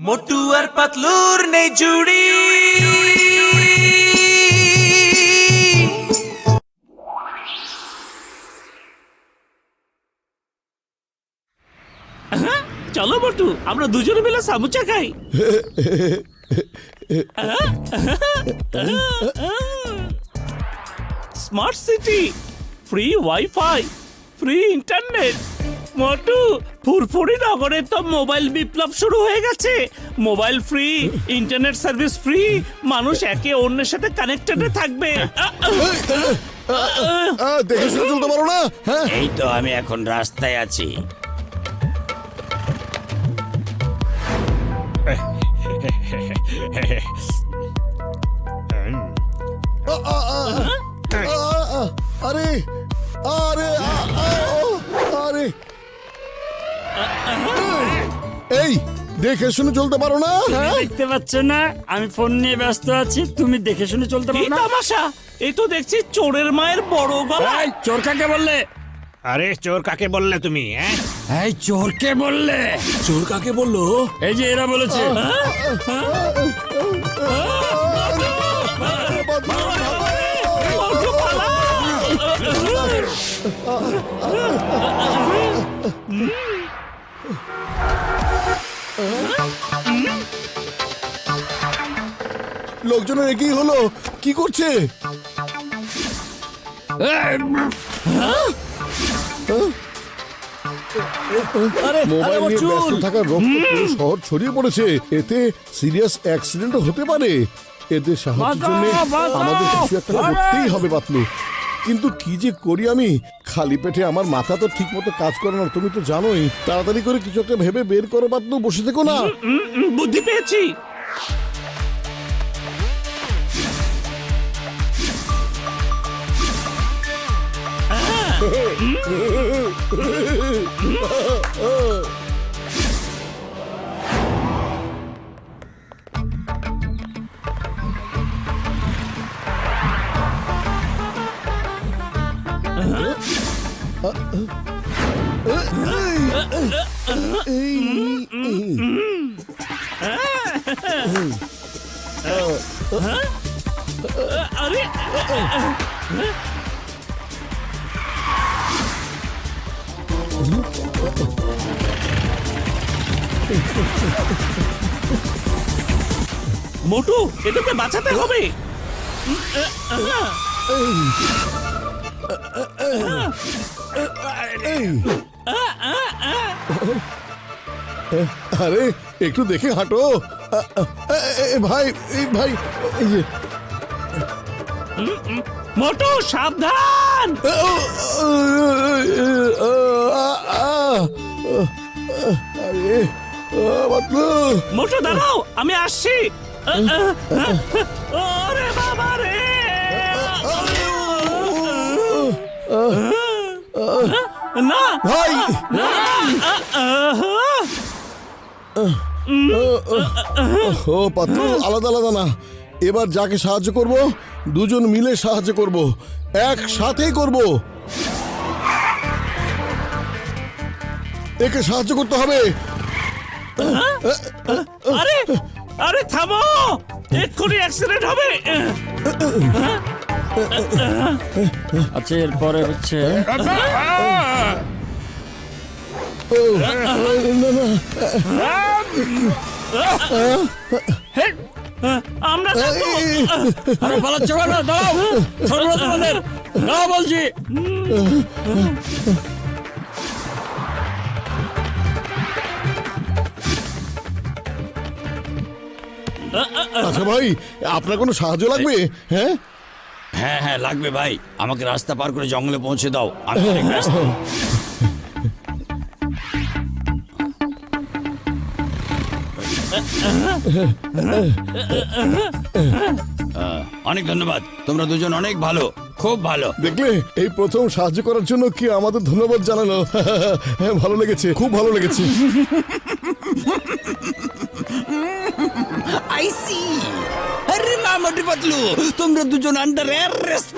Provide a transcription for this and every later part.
মোটু আর পাতলুর নেই জুড়ি। চলো মোটু, আমরা দুজনে মিলে সামুচা খাই। Smart city, free wifi, free internet. Motu, ফুরফুরি নগরে তো মোবাইল বিপ্লব শুরু হয়ে গেছে। Mobile free, internet service free, মানুষ একে অন্যের সাথে কানেক্টেড থাকবে। দেখে শুনে চলতে পারো না? হ্যাঁ, এই তো আমি এখন রাস্তায় আছি। আরে আরে আরে এই দেখে শুনে চলতে পারো না? হ্যাঁ? দেখতে পাচ্ছ না আমি ফোন নিয়ে ব্যস্ত আছি? তুমি দেখে শুনে চলতে কি পারো না? তামাশা! এই তো দেখছি চোরের মায়ের বড় গলা। এই, চোর কাকে বললে? আরে চোর কাকে বললে তুমি? এই চোরকে বললে? চোর কাকে বললো? এই যে এরা বলেছে। লোকজনের একই হলো, কি করছে? মোবাইল নিয়ে ব্যস্ত থাকা রক্ত পুরো শহর ছড়িয়ে পড়েছে। এতে সিরিয়াস অ্যাক্সিডেন্ট হতে পারে। এদের সাহায্যের জন্য আমাদের কিছু একটা করতেই হবে পাতলু। কিন্তু কি যে করি আমি, খালি পেটে আমার মাথা তো ঠিক মতো কাজ করে না, তুমি তো জানোই। তাড়াতাড়ি করে কিছু একটা ভেবে বের করো পাতলু, বসে থেকো না। বুদ্ধি পেয়েছি। আরে মোটু, এদেরকে বাঁচাতে হবে। আরে একটু দেখে হাঁটো। ভাই, এই ভাই, এই যে। মোটু সাবধান। আরে পাতলু, মোটু দাঁড়াও, আমি আসছি। ওরে বাবা রে! না ভাই, ও পাতলু, আলাদা আলাদা না। এবার যাকে সাহায্য করব, দুজন মিলে সাহায্য করব, একসাথেই করব। একে সাহায্য করতে হবে। আরে আরে থামো, এক্ষুনি অ্যাক্সিডেন্ট হবে। আচ্ছা, এরপরে হচ্ছে না না, আমরা যাবো। আরে পালাচ্ছ কেন? দাঁড়াও, সরবরাহ তোমাদের, দাঁড়াও বলছি। আচ্ছা ভাই, আপনার কোনো সাহায্য লাগবে? হ্যাঁ হ্যাঁ হ্যাঁ লাগবে ভাই, আমাকে রাস্তা পার করে জঙ্গলে পৌঁছে দাও, আমি অনেক ব্যস্ত। অনেক ধন্যবাদ, তোমরা দুজন অনেক ভালো, খুব ভালো। দেখলে, এই প্রথম সাহায্য করার জন্য কি আমাদের ধন্যবাদ জানালো। হ্যাঁ, ভালো লেগেছে, খুব ভালো লেগেছে। I see. আরে না মোটু পাতলু, তোমরা দুজন আন্ডার অ্যারেস্ট।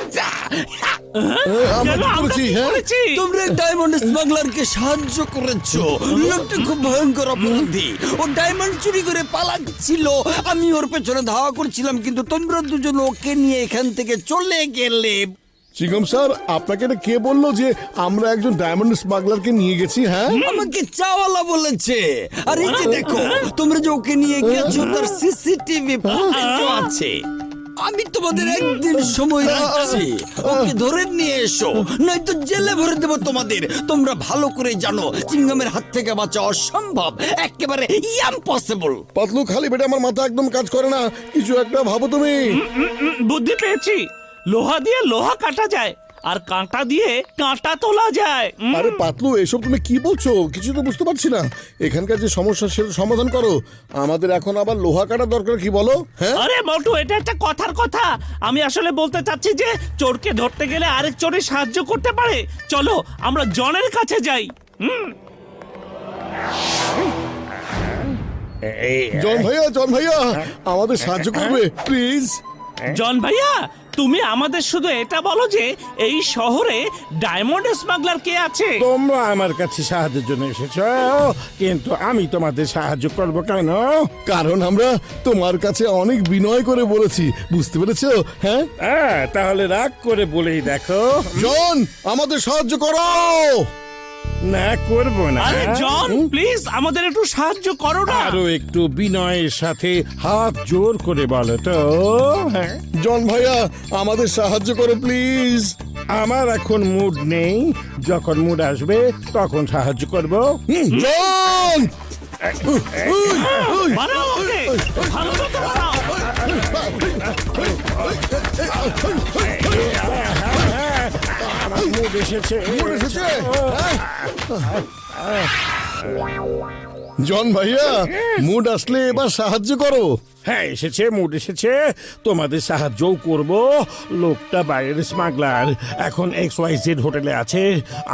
আমরা কেন কি আমরা করেছি কি হ্যাঁ করেছি? তোমরা ডায়মন্ড স্মাগলারকে সাহায্য করেছো। লোকটা খুব ভয়ঙ্কর অপরাধী। ও ডায়মন্ড চুরি করে পালাচ্ছিল, আমি ওর পেছনে ধাওয়া করছিলাম, কিন্তু তোমরা দুজন ওকে নিয়ে এখান থেকে চলে গেলে। চিঙ্গম স্যার আপনাকে এটা কে বললো যে আমরা একজন ডায়মন্ড স্মাগলারকে নিয়ে গেছি হ্যাঁ আমাকে চাওয়ালা বলেছে। আর এই যে দেখো, তোমরা যে ওকে নিয়ে গেছো তার সিসিটিভি ফুটেজও আছে। আমি তোমাদের একদিন সময় দিচ্ছি, ওকে ধরে নিয়ে এসো, নয়তো জেলে ভরে দেবো তোমাদের। তোমরা ভালো করে জানো চিংগামের হাত থেকে বাঁচা অসম্ভব, একেবারে ইম্পসিবল। পাতলু খালি পেটে আমার মাথা একদম কাজ করে না, কিছু একটা ভাবো তুমি। বুদ্ধি পেয়েছি, লোহা দিয়ে লোহা কাটা যায় আর কাঁটা দিয়ে কাঁটা তোলা যায়। আরে পাতলু এসব তুমি কি বলছো, কিছু তো বুঝতে পারছি না। এখানকার যে সমস্যা সেটা সমাধান করো, আমাদের এখন আবার লোহা কাটা দরকার, কি বলো? হ্যাঁ আরে মোটু, এটা একটা কথার কথা। আমি আসলে বলতে চাচ্ছি যে চোরকে ধরতে গেলে আরেক চোরের সাহায্য করতে পারে। চলো আমরা জনের কাছে যাই। জন ভাইয়া আমাদের সাহায্য করবে প্লিজ। জন ভাইয়া, তুমি আমাদের শুধু এটা বলো যে এই শহরে ডায়মন্ড স্মাগলার কে আছে? তোমরা আমার কাছে সাহায্যের জন্য এসেছো, কিন্তু আমি তোমাদের সাহায্য করব কেন? কারণ আমরা তোমার কাছে অনেক বিনয় করে বলেছি, বুঝতে পেরেছো? হ্যাঁ তাহলে রাগ করে বলেই দেখো। জন আমাদের সাহায্য করো। না, করব না। আরে জন প্লিজ আমাদের একটু সাহায্য করো না। আরো একটু বিনয়ের সাথে হাত জোর করে বলো তো। হ্যাঁ? জন ভাইয়া আমাদের সাহায্য করো প্লিজ। আমার এখন মুড নেই, যখন মুড আসবে তখন সাহায্য করব। জন বানাও ওকে, ভালো মতো বানাও। আমার মুড এসেছে। জন ভাইয়া মুড আসলে এবার সাহায্য করো। হ্যাঁ এসেছে, মুড এসেছে, তোমাদের সাহায্যও করব। লোকটা বাইরের স্মাগলার, এখন XYZ হোটেলে আছে।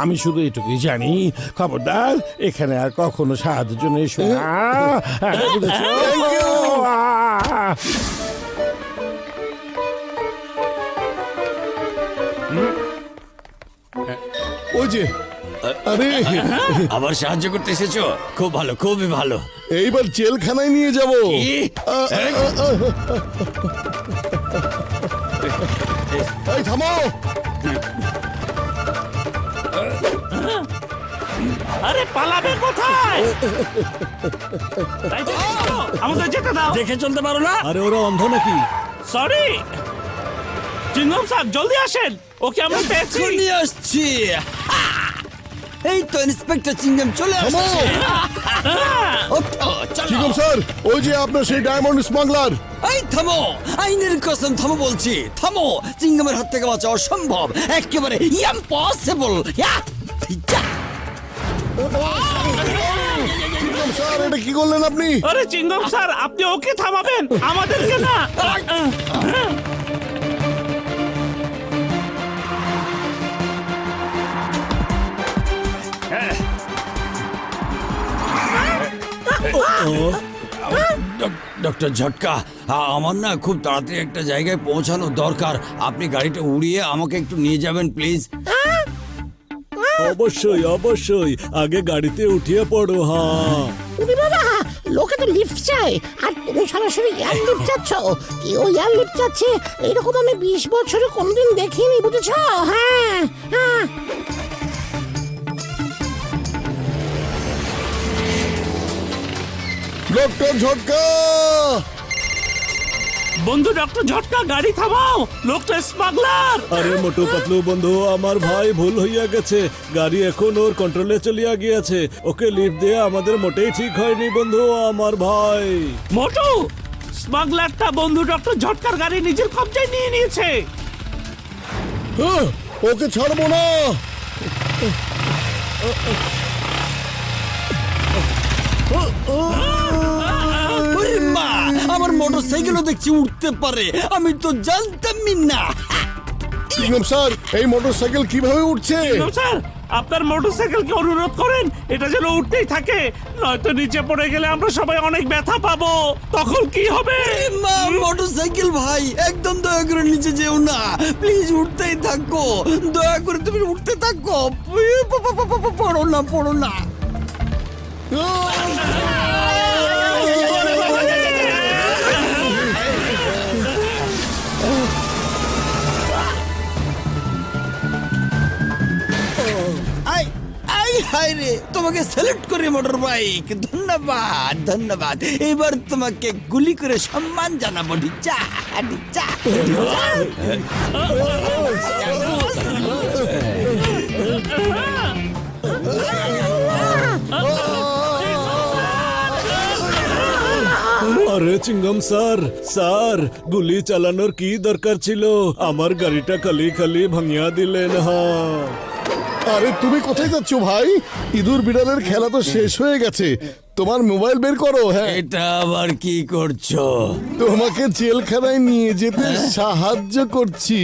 আমি শুধু এটুকুই জানি, খবরদার এখানে আর কখনো সাহায্যের জন্য এসো না। হ্যাঁ, বুঝেছো? আহ! ওই যে আরে আবার সাহায্য করতে এসেছো, খুব ভালো, খুবই ভালো। এইবার জেলখানায় নিয়ে যাব। কি? এই থামো। আরে পালাবে কোথায়? এই যে দেখো, আমাদের যেতে দাও। দেখে চলতে পারো না? আরে ওরা অন্ধ নাকি? সরি চিংগম স্যার, জলদি আসেন, ওকে আমরা পেয়েছি। এক্ষুনি আসছি। হা! এই তো ইন্সপেক্টর চিংগাম চলে থামো। আসছে। ওঠো, চলো। চিকম স্যার ওই যে আপনার সেই ডায়মন্ড স্মাগলার। এই থামো, আইনের কসম থামো বলছি, থামো। চিংগামের হাত থেকে বাঁচা অসম্ভব, একেবারে ইম্পসিবল। চিকম স্যার এটা কি করলেন আপনি? আরে চিংগম স্যার, আপনি ওকে থামাবেন, আমাদেরকে না। ডক্টর ঝটকা, আমার না খুব তাড়াতাড়ি একটা জায়গায় পৌঁছানো দরকার। আপনি গাড়িটা উড়িয়ে আমাকে একটু নিয়ে যাবেন প্লিজ। অবশ্যই অবশ্যই, আগে গাড়িতে উঠিয়ে পড়ো। হ্যাঁ উনি বাবা, লোকে তো লিফট চায় আর তুমি সরাসরি এয়ার লিফট চাচ্ছ। কেউ এয়ার লিফট চাচ্ছে এরকম আমি 20 বছরে কোনোদিন দেখিনি, বুঝেছ? হ্যাঁ হ্যাঁ। ডক্টর ঝটকা। বন্ধু ডক্টর ঝটকা, গাড়ি থামাও, লোকটা স্মাগলার। আরে মোটু পাতলু বন্ধু, আমার ভাই ভুল হইয়া গেছে, গাড়ি এখন ওর কন্ট্রোলে চলিয়া গিয়েছে। ওকে লিফট দেয়া আমাদের মোটেই ঠিক হয়নি বন্ধু, আমার ভাই। মোটু, স্মাগলারটা বন্ধু ডক্টর ঝটকার গাড়ি নিজের কবজায় নিয়ে নিয়েছে। হ্যাঁ, ওকে ছাড়বো না। ওরে মা, আমার মোটরসাইকেলও দেখছি উঠতে পারে, আমি তো জানতামই না। চিকম স্যার এই মোটরসাইকেল কিভাবে উঠছে? চিংগম স্যার, আপনার মোটরসাইকেলকে অনুরোধ করেন এটা যেন উঠতেই থাকে, নয়তো নিচে পড়ে গেলে আমরা সবাই অনেক ব্যথা পাবো। তখন কি হবে? মোটরসাইকেল ভাই, একদম দয়া করে নিচে যেও না, প্লিজ উঠতেই থাকো, দয়া করে তুমি উঠতে থাকো, পড়ো না, পড়ো না। হায় রে, তোমাকে স্যালুট করি মোটর বাইক, ধন্যবাদ ধন্যবাদ। এবার তোমাকে গুলি করে সম্মান জানাবো। ডিচা ডিচা আরে চিঙ্গম স্যার, স্যার গুলি চালানোর কি দরকার ছিল? আমার গাড়িটা খালি খালি ভাঙিয়া দিলেন। হ্যাঁ, আরে তুমি কোথায় যাচ্ছ ভাই? ইঁদুর বিড়ালের খেলা তো শেষ হয়ে গেছে, তোমার মোবাইল বের করো। হ্যাঁ, এটা আবার কি করছো? তোমাকে জেলখানায় নিয়ে যেতে সাহায্য করছি।